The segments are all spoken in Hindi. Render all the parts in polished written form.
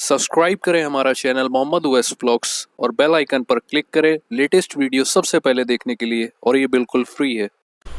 सब्सक्राइब करें हमारा चैनल मोहम्मद उवैस व्लॉग्स और बेल आइकन पर क्लिक करें लेटेस्ट वीडियो सबसे पहले देखने के लिए, और ये बिल्कुल फ्री है।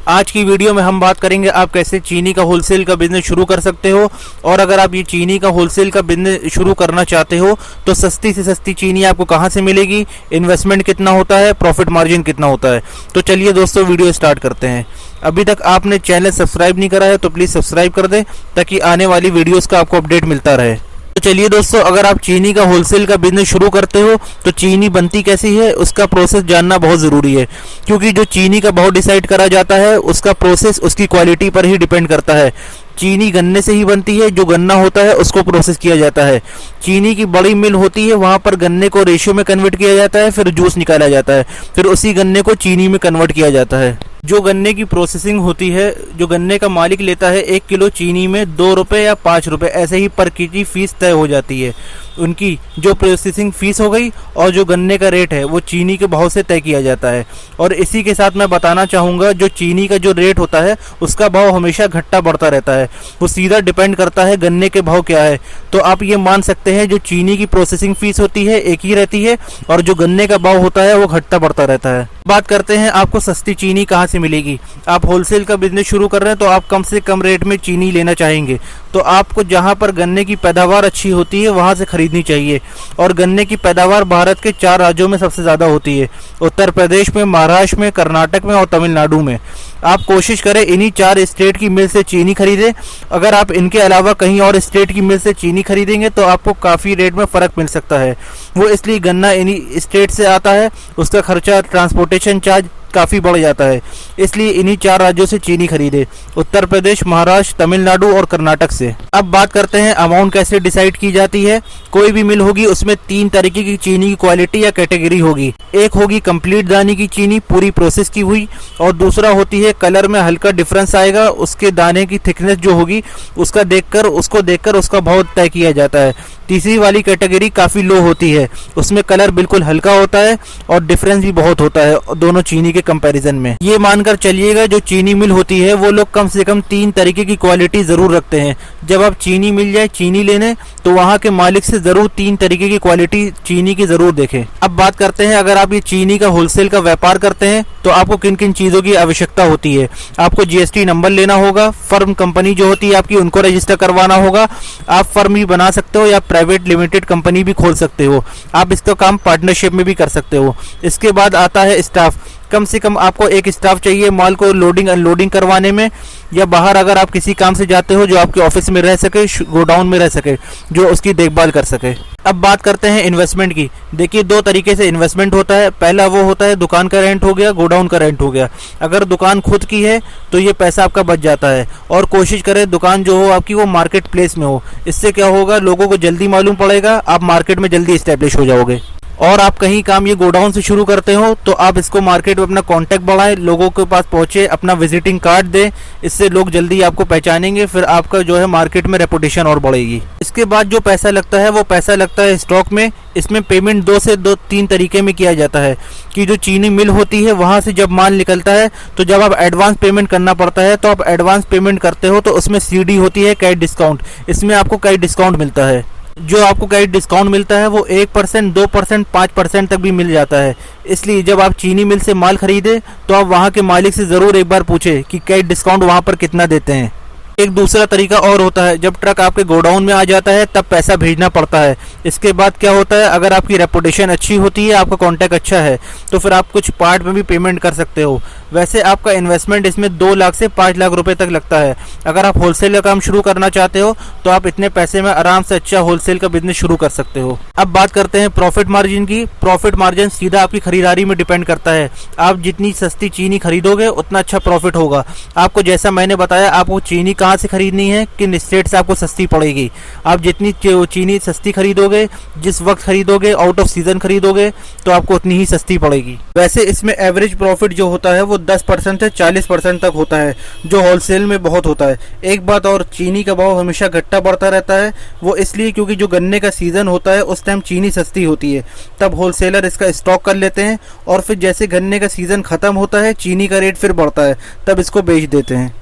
आज की वीडियो में हम बात करेंगे आप कैसे चीनी का होलसेल का बिजनेस शुरू कर सकते हो। और अगर आप ये चीनी का होलसेल का बिजनेस शुरू करना चाहते हो तो सस्ती से सस्ती चीनी आपको कहाँ से मिलेगी, इन्वेस्टमेंट कितना होता है, प्रॉफिट मार्जिन कितना होता है। तो चलिए दोस्तों वीडियो स्टार्ट करते हैं। अभी तक आपने चैनल सब्सक्राइब नहीं करा है तो प्लीज़ सब्सक्राइब कर दें ताकि आने वाली वीडियोज़ का आपको अपडेट मिलता रहे। तो चलिए दोस्तों, अगर आप चीनी का होलसेल का बिजनेस शुरू करते हो तो चीनी बनती कैसी है उसका प्रोसेस जानना बहुत ज़रूरी है, क्योंकि जो चीनी का भाव डिसाइड करा जाता है उसका प्रोसेस उसकी क्वालिटी पर ही डिपेंड करता है। चीनी गन्ने से ही बनती है, जो गन्ना होता है उसको प्रोसेस किया जाता है। चीनी की बड़ी मिल होती है, वहाँ पर गन्ने को रेशियो में कन्वर्ट किया जाता है, फिर जूस निकाला जाता है, फिर उसी गन्ने को चीनी में कन्वर्ट किया जाता है। जो गन्ने की प्रोसेसिंग होती है, जो गन्ने का मालिक लेता है 1 किलो चीनी में 2 रुपये या 5 रुपये ऐसे ही पर केजी फीस तय हो जाती है। उनकी जो प्रोसेसिंग फीस हो गई और जो गन्ने का रेट है वो चीनी के भाव से तय किया जाता है। और इसी के साथ मैं बताना चाहूँगा, जो चीनी का जो रेट होता है उसका भाव हमेशा घटता बढ़ता रहता है, वो सीधा डिपेंड करता है गन्ने के भाव क्या है। तो आप ये मान सकते हैं जो चीनी की प्रोसेसिंग फीस होती है एक ही रहती है और जो गन्ने का भाव होता है वो घटता बढ़ता रहता है। बात करते हैं आपको सस्ती चीनी कहाँ से मिलेगी। आप होलसेल का बिजनेस शुरू कर रहे हैं तो आप कम से कम रेट में चीनी लेना चाहेंगे, तो आपको जहाँ पर गन्ने की पैदावार अच्छी होती है वहाँ से खरीदनी चाहिए। और गन्ने की पैदावार भारत के 4 राज्यों में सबसे ज़्यादा होती है, उत्तर प्रदेश में, महाराष्ट्र में, कर्नाटक में और तमिलनाडु में। आप कोशिश करें इन्हीं 4 स्टेट की मिल से चीनी खरीदें। अगर आप इनके अलावा कहीं और स्टेट की मिल से चीनी खरीदेंगे तो आपको काफ़ी रेट में फ़र्क मिल सकता है। वो इसलिए गन्ना इन्हीं स्टेट से आता है, उसका खर्चा ट्रांसपोर्टेशन चार्ज काफ़ी बढ़ जाता है, इसलिए इन्हीं 4 राज्यों से चीनी खरीदे, उत्तर प्रदेश, महाराष्ट्र, तमिलनाडु और कर्नाटक से। अब बात करते हैं अमाउंट कैसे डिसाइड की जाती है। कोई भी मिल होगी उसमें 3 तरीके की चीनी की क्वालिटी या कैटेगरी होगी। एक होगी कंप्लीट दाने की चीनी, पूरी प्रोसेस की हुई, और दूसरा होती है कलर में हल्का डिफरेंस आएगा, उसके दाने की थिकनेस जो होगी उसको देखकर उसका भाव तय किया जाता है। तीसरी वाली कैटेगरी काफ़ी लो होती है, उसमें कलर बिल्कुल हल्का होता है और डिफरेंस भी बहुत होता है दोनों चीनी के कंपैरिजन में। ये मानकर चलिएगा जो चीनी मिल होती है वो लोग कम से कम 3 तरीके की क्वालिटी ज़रूर रखते हैं। जब आप चीनी मिल जाए चीनी लेने तो वहाँ के मालिक से ज़रूर 3 तरीके की क्वालिटी चीनी की ज़रूर देखें। अब बात करते हैं, अगर आप ये चीनी का होलसेल का व्यापार करते हैं तो आपको किन किन चीज़ों की आवश्यकता होती है। आपको GST नंबर लेना होगा, फर्म कंपनी जो होती है आपकी उनको रजिस्टर करवाना होगा। आप फर्म भी बना सकते हो या प्राइवेट लिमिटेड कंपनी भी खोल सकते हो। आप इसका काम पार्टनरशिप में भी कर सकते हो। इसके बाद आता है स्टाफ। कम से कम आपको एक स्टाफ चाहिए माल को लोडिंग अनलोडिंग करवाने में, या बाहर अगर आप किसी काम से जाते हो जो आपके ऑफिस में रह सके, गोडाउन में रह सके, जो उसकी देखभाल कर सके। अब बात करते हैं इन्वेस्टमेंट की। देखिए 2 तरीके से इन्वेस्टमेंट होता है। पहला वो होता है दुकान का रेंट हो गया, गोडाउन का रेंट हो गया। अगर दुकान खुद की है तो ये पैसा आपका बच जाता है। और कोशिश करें दुकान जो हो आपकी वो मार्केट प्लेस में हो। इससे क्या होगा, लोगों को जल्दी मालूम पड़ेगा, आप मार्केट में जल्दी इस्टेब्लिश हो जाओगे। और आप कहीं काम ये गोडाउन से शुरू करते हो तो आप इसको मार्केट में अपना कांटेक्ट बढ़ाएं, लोगों के पास पहुंचे, अपना विजिटिंग कार्ड दें, इससे लोग जल्दी आपको पहचानेंगे, फिर आपका जो है मार्केट में रेपुटेशन और बढ़ेगी। इसके बाद जो पैसा लगता है वो पैसा लगता है स्टॉक में। इसमें पेमेंट 2 से 3 तरीके में किया जाता है कि जो चीनी मिल होती है वहाँ से जब माल निकलता है तो जब आप एडवांस पेमेंट करना पड़ता है तो आप एडवांस पेमेंट करते हो तो उसमें CD होती है कैश डिस्काउंट। इसमें आपको कैश डिस्काउंट मिलता है। जो आपको कैश डिस्काउंट मिलता है वो 1%, 2%, 5% तक भी मिल जाता है। इसलिए जब आप चीनी मिल से माल खरीदे तो आप वहाँ के मालिक से ज़रूर एक बार पूछें कि कैश डिस्काउंट वहाँ पर कितना देते हैं। एक दूसरा तरीका और होता है, जब ट्रक आपके गोडाउन में आ जाता है तब पैसा भेजना पड़ता है। इसके बाद क्या होता है, अगर आपकी रेपुटेशन अच्छी होती है, आपका कॉन्टैक्ट अच्छा है, तो फिर आप कुछ पार्ट में भी पेमेंट कर सकते हो। वैसे आपका इन्वेस्टमेंट इसमें 2 लाख से 5 लाख रुपए तक लगता है। अगर आप होलसेल का काम शुरू करना चाहते हो तो आप इतने पैसे में आराम से अच्छा होलसेल का बिजनेस शुरू कर सकते हो। अब बात करते हैं प्रॉफिट मार्जिन की। प्रॉफिट मार्जिन सीधा आपकी खरीदारी में डिपेंड करता है। आप जितनी सस्ती चीनी खरीदोगे उतना अच्छा प्रॉफिट होगा। आपको जैसा मैंने बताया, आपको चीनी कहाँ से खरीदनी है, किन स्टेट से आपको सस्ती पड़ेगी। आप जितनी चीनी सस्ती खरीदोगे, जिस वक्त खरीदोगे, आउट ऑफ सीजन खरीदोगे तो आपको उतनी ही सस्ती पड़ेगी। वैसे इसमें एवरेज प्रॉफिट जो होता है वो 10% से 40% तक होता है, जो होलसेल में बहुत होता है। एक बात और, चीनी का भाव हमेशा घटता बढ़ता रहता है। वो इसलिए क्योंकि जो गन्ने का सीजन होता है उस टाइम चीनी सस्ती होती है, तब होलसेलर इसका स्टॉक कर लेते हैं, और फिर जैसे गन्ने का सीजन खत्म होता है चीनी का रेट फिर बढ़ता है, तब इसको बेच देते हैं।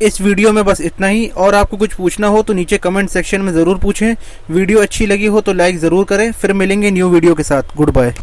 इस वीडियो में बस इतना ही, और आपको कुछ पूछना हो तो नीचे कमेंट सेक्शन में ज़रूर पूछें। वीडियो अच्छी लगी हो तो लाइक ज़रूर करें। फिर मिलेंगे न्यू वीडियो के साथ। Good bye.